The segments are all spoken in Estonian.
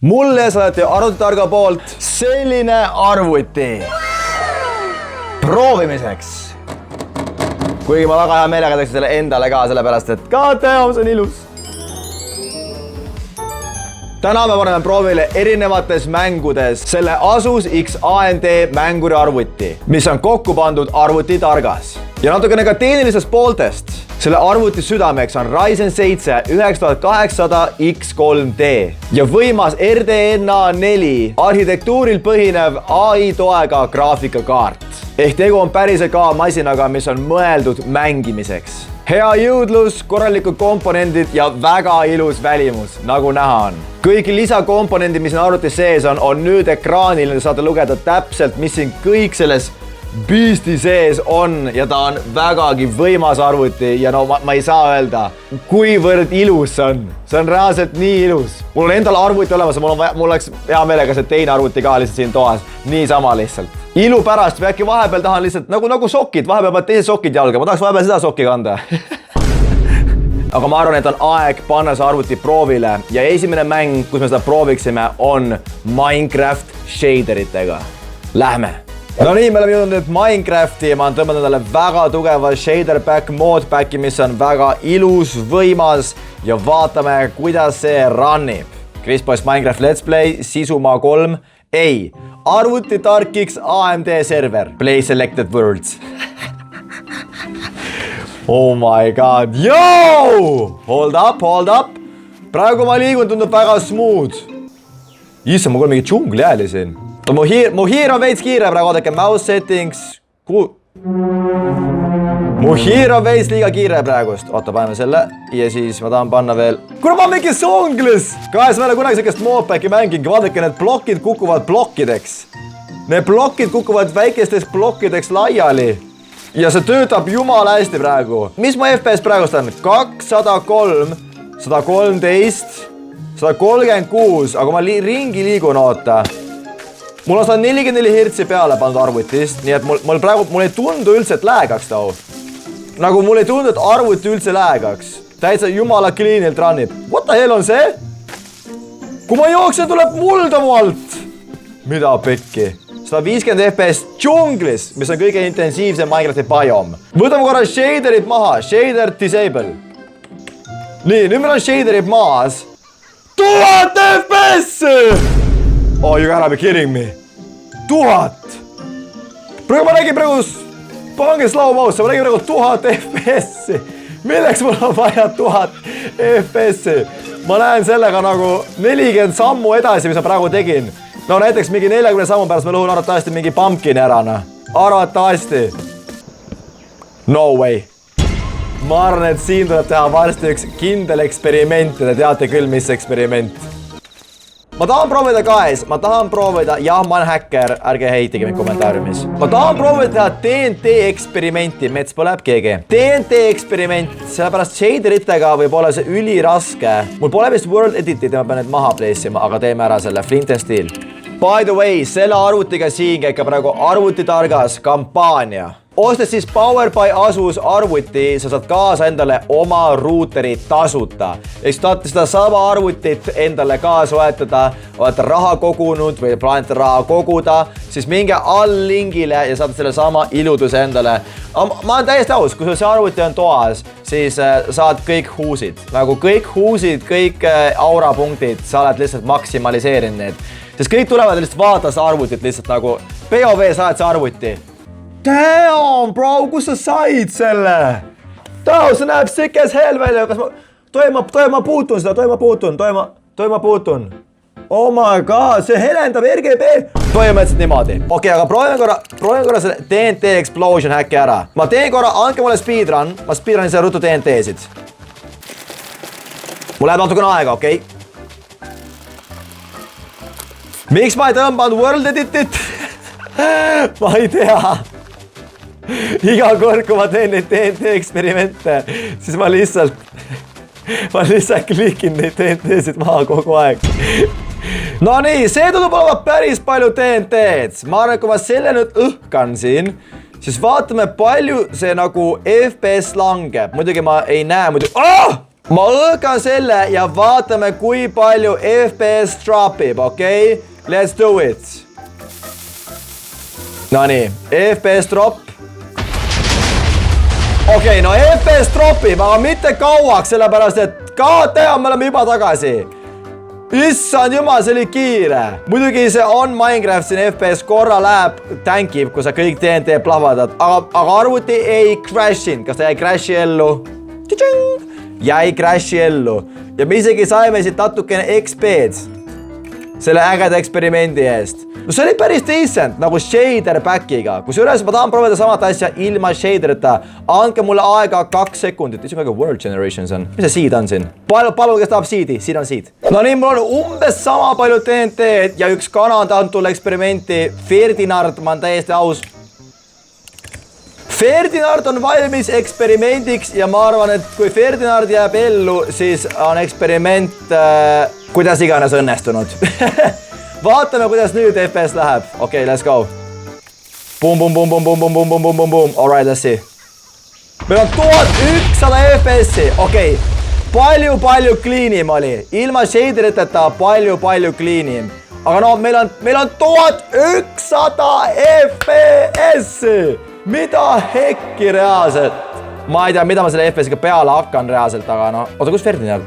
Mulle saadeti arvutitarga poolt selline arvuti proovimiseks. Kuigi ma väga hea meelega teeksin selle endale ka, sellepärast et see on ilus. Täna me paneme proovile erinevates mängudes selle Asus X AMD mänguri arvuti, mis on kokku pandud arvutitargas. Ja natukene ka tehnilistest pooltest. Selle arvuti südameks on Ryzen 7 9800 X3D ja võimas RDNA 4 arhitektuuril põhinev AI toega graafikakaart. Ehk tegu on päriselt ka masinaga, mis on mõeldud mängimiseks. Hea jõudlus, korralikud komponendid ja väga ilus välimus, nagu näha on. Kõik lisakomponendid, mis arvutis sees on nüüd ekraanil, saate lugeda täpselt, mis siin kõik selles Beasti sees on ja ta on vägagi võimas arvuti ja no ma ei saa öelda, kuivõrd ilus see on. See on reaalselt nii ilus. Mul on endal arvuti olemas ja mul oleks hea meelega see teine arvuti ka lihtsalt siin toas. Niisama lihtsalt. Ilu pärast või äkki vahepeal tahan lihtsalt nagu sokid, vahepeal pead teised sokid jalga. Ma tahaks vahepeal seda sokki kanda. Aga ma arvan, et on aeg panna see arvuti proovile ja esimene mäng, kus me seda prooviksime, on Minecraft shaderitega. Lähme! No nii, me oleme jõudnud nüüd Minecrafti ja ma olen tõmmanud endale väga tugeva shader pack, mod packi, mis on väga ilus, võimas ja vaatame, kuidas see runnib. Chris Boy's Minecraft Let's Play, Sisumaa 3, ei, arvuti tarkiks AMD server, play selected words. Oh my god, yo! Hold up. Praegu ma liigun, tundub väga smooth. Issa, ma kuulen mingi džungli ääli siin. Mu hiir on veits kiire praegu, vaadake, mouse settings. Mu hiir on veits liiga kiire praegust. Oota, paneme selle ja siis ma tahan panna veel. Kuna ma mingi songles! Kahest ma ei ole kunagi sellist modpacki mängingi. Vaadake, need blokid kukuvad blokkideks. Need blokid kukuvad väikesteks blokkideks laiali. Ja see töötab jumala hästi praegu. Mis mu FPS praegust on? 203, 113, 136, aga ma ringi liigun, oota. Mul on 144 hertsi peale pandud arvutist, nii et mul ei tundu üldse, et läägaks tau. Nagu mul ei tundu, et arvuti üldse läägaks. Täitsa jumala cleanilt runnib. What the hell on see? Kui ma jooksen, tuleb mulda mu alt. Mida pekki? 150 FPS džunglis, mis on kõige intensiivsem Minecrafti biom. Võtame korra shaderid maha. Shader disable. Nii, nüüd meil on shaderid maas. 1000 FPS! Oh, you gotta be kidding me. 1000! Praegu ma nägin pange slow mouse, ma nägin 1000 FPS-i. Milleks mul on vaja 1000 FPS-i? Ma näen sellega nagu 40 sammu edasi, mis ma praegu tegin. No näiteks mingi 40 sammu pärast ma lõhun arvatavasti mingi pumpkin ära. Arvatavasti. No way. Ma arvan, et siin tuleb teha varsti üks kindel eksperiment ja te teate küll, mis eksperiment. Ma tahan proovida, guys, jah, ma olen häkker, ärge heitige mind kommentaariumis. Ma tahan proovida teha TNT eksperimenti, mets põleb keegi. TNT eksperiment, sellepärast shaderitega võib olla see üliraske. Mul pole vist World Editit ja ma pean need maha pleissima, aga teeme ära selle Flint & Steel. By the way, selle arvutiga siin käib ka praegu arvutitargas kampaania. Ostes siis Power by Asus arvuti, sa saad kaasa endale oma ruuteri tasuta. Eks tahate seda sama arvutit endale kaasa soetada, olete raha kogunud või plaanite raha koguda, siis minge all lingile ja saate selle sama iluduse endale. Ma olen täiesti aus, kui see arvuti on toas, siis saad kõik huusid. Nagu kõik huusid, kõik aurapunktid, sa oled lihtsalt maksimaliseerinud need. Sest kõik tulevad lihtsalt vaata seda arvutit lihtsalt nagu POV saad see arvuti. Damn, bro, kus sa said selle? Tau, see näeb sick as hell välja. Kas ma puutun seda? Toima puutun. Oh my god, see helendab RGB. Põhimõtteliselt niimoodi. Okei, aga proovime korra selle TNT Explosion häkki ära. Ma teen korra, andke mulle speedrun. Ma speedrunin selle rutu TNT-sid. Mul läheb natukene aega, okei? Miks ma ei tõmbanud World Editit? Ma ei tea. Iga kord, kui ma teen neid TNT eksperimente, siis ma lihtsalt klikin neid TNT-sid maha kogu aeg. No nii, see tundub olema päris palju TNT-d. Ma arvan, kui ma selle nüüd õhkan siin, siis vaatame palju see nagu FPS langeb. Muidugi ma ei näe muidugi. ma õõkan selle ja vaatame, kui palju FPS dropib, okei? Let's do it. Nonii, FPS drop. Okei, no FPS dropib, aga mitte kauaks, sellepärast et KTA me oleme juba tagasi. Issand jumal, see oli kiire. Muidugi see on Minecraft, siin FPS korra läheb, tankib, kui sa kõik TNT plahvatad. Aga arvuti ei crashinud. Kas ta jäi crashi ellu? Jäi crashi ellu. Ja me isegi saime siit natukene XP-d selle ägeda eksperimendi eest. No see oli päris decent, nagu shader packiga. Kusjuures ma tahan proovida samat asja ilma shaderita. Andke mulle aega 2 sekundit. Mis on World Generations on? Mis see seed on siin? Palun, kes tahab seedi? Siin on seed. No nii, mul on umbes sama palju TNT-d ja üks kana on tahtnud tulla eksperimenti. Ferdinand, ma olen täiesti aus. Ferdinand on valmis eksperimendiks ja ma arvan, et kui Ferdinand jääb ellu, siis on eksperiment kuidas iganes õnnestunud. Vaatame, kuidas nüüd FPS läheb. Okei, let's go. Boom. Alright, let's see. Meil on 1100 FPS-i. Okei. Palju cleanim oli. Ilma shaderiteta palju cleanim. Aga no, meil on 1100 FPS-i. Mida hekki reaalselt? Ma ei tea, mida ma selle FPS-iga peale hakkan reaalselt, aga no. Oota, kus Ferdinand?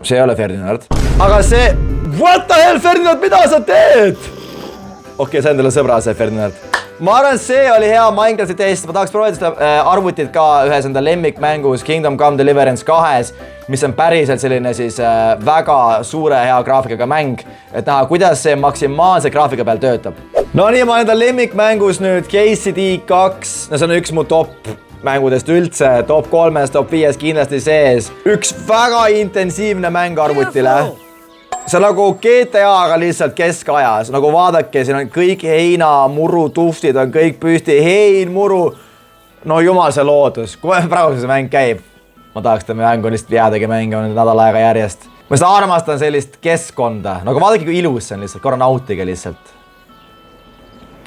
See ei ole Ferdinand. Aga see... What the hell, Ferdinand, mida sa teed? Okei, see on teile sõbra, see Ferdinand. Ma arvan, see oli hea Minecrafti test. Ma tahaks proovida seda arvutit ka ühes enda lemmikmängus Kingdom Come Deliverance 2, mis on päriselt selline siis väga suure hea graafikaga mäng, et näha, kuidas see maksimaalse graafika peal töötab. No nii, ma enda lemmikmängus nüüd KCD2, no see on üks mu top mängudest üldse, top 3, top 5 kindlasti sees. Üks väga intensiivne mäng arvutile. See on nagu GTA, aga lihtsalt keskajas. Nagu vaadake, siin on kõik heina, muru, tuftid on kõik püsti, hein, muru. No jumal see loodus. Kui praegu see mäng käib, ma tahaks ta mängu lihtsalt jäädagi mängima nädal aega järjest. Ma seda armastan sellist keskkonda. Nagu vaadake, kui ilus see on lihtsalt, korra nautige lihtsalt.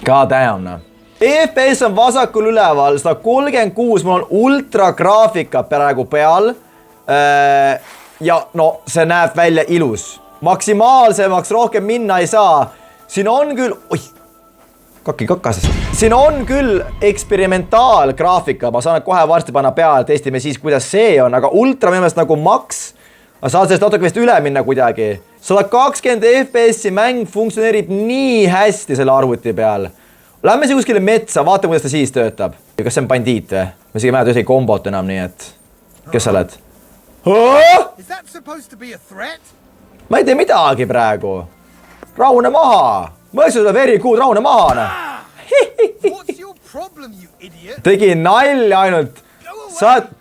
God damn, no. FPS on vasakul üleval, 136, mul on ultra graafika praegu peal. Ja no, see näeb välja ilus. Maksimaalsemaks rohkem minna ei saa. Siin on küll... Oih, kaki kakasest. Siin on küll eksperimentaalgraafika. Ma saan kohe varsti panna peale, testime siis, kuidas see on. Aga ultra minu meelest nagu maks. Ma saan sellest natuke vist üle minna kuidagi. 120 FPS-i mäng funktsioneerib nii hästi selle arvuti peal. Lähme siia kuskile metsa, vaatame, kuidas ta siis töötab. Kas see on bandiit või? Ma isegi mäletan ühtegi kombot enam, nii et... Kes sa oled? Ma ei tee midagi praegu. Rahune maha. Ma oleks seda very good, rahune maha. Tegi nalja ainult. Saad...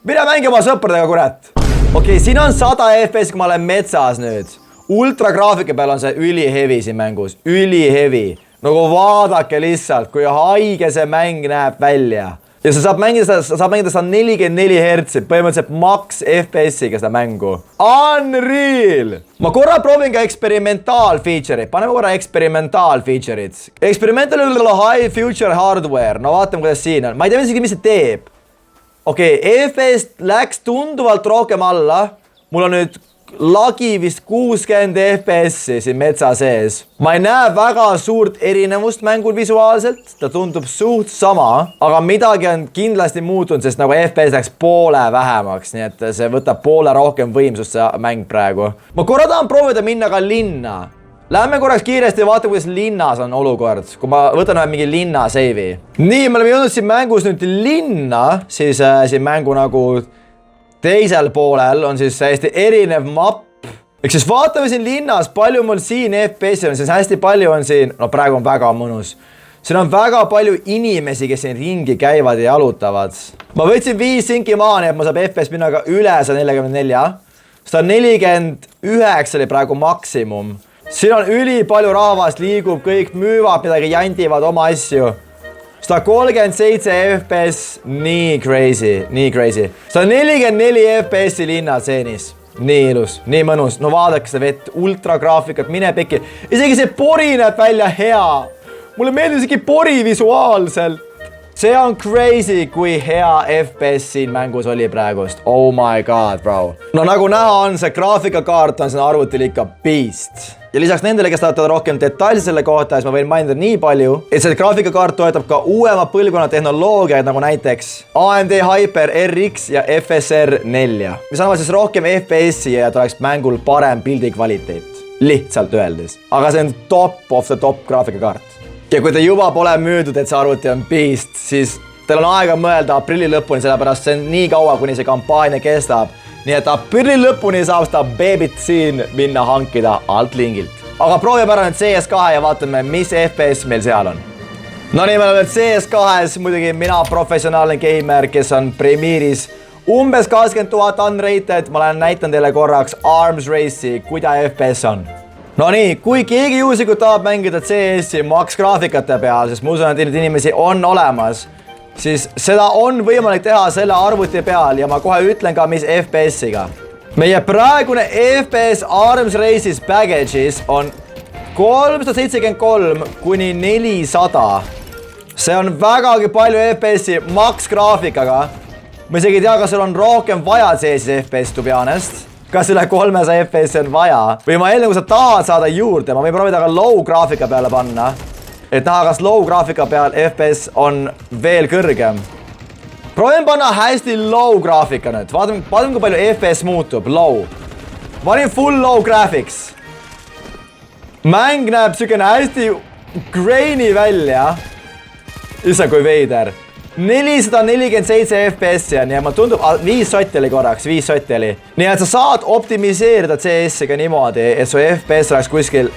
Mine mängi oma sõpradega, kurat. Okei, siin on 100 FPS, kui ma olen metsas nüüd. Ultra graafika peal on see ülihevi siin mängus. Ülihevi. Nagu vaadake lihtsalt, kui haige see mäng näeb välja. Ja sa saab mängida 44 Hz, põhimõtteliselt max FPS-iga seda mängu. Unreal! Ma korra proovin ka eksperimentaal feature'id. Paneme korra eksperimentaal feature'id. Experimental high future hardware. No vaatame, kuidas siin on. Ma ei tea isegi, mis see teeb. Okei, FPS läks tunduvalt rohkem alla. Mul on nüüd lagi vist 60 FPS-i siin metsa sees. Ma ei näe väga suurt erinevust mängul visuaalselt. Ta tundub suht sama, aga midagi on kindlasti muutunud, sest nagu FPS läks poole vähemaks, nii et see võtab poole rohkem võimsust see mäng praegu. Ma korra tahan proovida minna ka linna. Lähme korraks kiiresti ja vaatame, kuidas linnas on olukord, kui ma võtan mingi linna seivi. Nii, me oleme jõudnud siin mängus nüüd linna, siis siin mängu nagu... Teisel poolel on siis hästi erinev mapp. Ehk siis vaatame siin linnas, palju mul siin FPS on, siis hästi palju on siin, no praegu on väga mõnus. Siin on väga palju inimesi, kes siin ringi käivad ja jalutavad. Ma võtsin 5 sinki maani, et ma saab FPS minna ka üle 144. 149 oli praegu maksimum. Siin on üli palju rahvast, liigub, kõik müüvad midagi, jandivad oma asju. 137 FPS, nii crazy. 144 FPS-i linnastseenis. Nii ilus, nii mõnus. No vaadake seda vett, ultra graafikat, mine pekki. Isegi see pori näeb välja hea. Mulle meeldib isegi pori visuaalselt. see on crazy, kui hea FPS siin mängus oli praegust. Oh my god, bro. No nagu näha on, see graafikakaart on siin arvutil ikka beast. Ja lisaks nendele, kes tahavad rohkem detailsi selle kohta, siis ma võin mainida nii palju, et see graafikakaart toetab ka uuema põlvkonna tehnoloogiaid, nagu näiteks AMD Hyper RX ja FSR 4, mis annavad siis rohkem FPS-i ja oleks mängul parem pildi kvaliteet. Lihtsalt öeldes. Aga see on top of the top graafikakaart. Ja kui te juba pole müüdud, et see arvuti on beast, siis teil on aega mõelda aprilli lõpuni, sellepärast see on nii kaua, kuni see kampaania kestab. Nii et aprilli lõpuni saab seda beebit siin minna hankida alt lingilt. Aga proovime ära nüüd CS2 ja vaatame, mis FPS meil seal on. No nii, me oleme CS2-s muidugi mina professionaalne gamer, kes on Premieris umbes 20 000 unrated. Ma olen näitan teile korraks Arms Race'i, kuidas FPS on. No nii, kui keegi juhuslikult tahab mängida CS-i Max graafikate peal, sest ma usun, et neid inimesi on olemas, siis seda on võimalik teha selle arvuti peal ja ma kohe ütlen ka, mis FPS-iga. Meie praegune FPS Arms Race'is package'is on 373 kuni 400. See on vägagi palju FPS-i Max graafikaga. Ma isegi ei tea, kas sul on rohkem vaja CS-is FPS, to be honest. Kas üle 300 FPS on vaja? Või ma eeldan, kui sa tahad saada juurde, ma võin proovida ka low graafika peale panna. Et näha, kas low graafika peal FPS on veel kõrgem. Proovin panna hästi low graafika nüüd. Vaatame, kui palju FPS muutub. Low. Vanin full low graphics. Mäng näeb sükene hästi grainy välja. Issa kui veider. 447 FPS-i on ja ma tundub, 5 sotti oli korraks, 5 sotti oli. Nii et sa saad optimiseerida CS-iga niimoodi, et su FPS oleks kuskil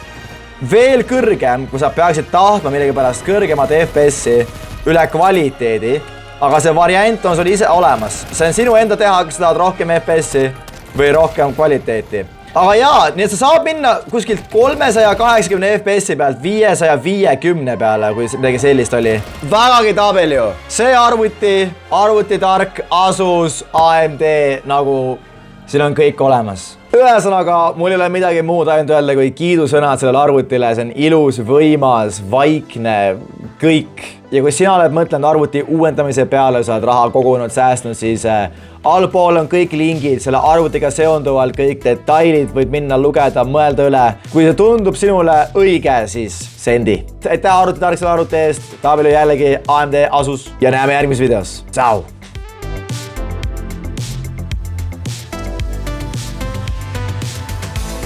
veel kõrgem, kui sa peaksid tahtma millegipärast kõrgemat FPS-i üle kvaliteedi. Aga see variant on sul ise olemas. See on sinu enda teha, kas sa tahad rohkem FPS-i või rohkem kvaliteeti. Aga jaa, nii et sa saab minna kuskilt 380 FPS-i pealt 550 peale, kui midagi sellist oli. Vägagi tabel ju. See arvutitark, Asus, AMD, nagu siin on kõik olemas. Ühesõnaga, mul ei ole midagi muud ainult öelda kui kiidusõnad sellele arvutile. See on ilus, võimas, vaikne, kõik. Ja kui sina oled mõtlenud arvuti uuendamise peale, sa oled raha kogunud, säästnud, siis allpool on kõik lingid, selle arvutiga seonduvalt kõik detailid võid minna lugeda, mõelda üle. Kui see tundub sinule õige, siis sendi. Aitäh arvutitark selle arvuti eest, tabeli jällegi AMD, Asus ja näeme järgmises videos. Ciao!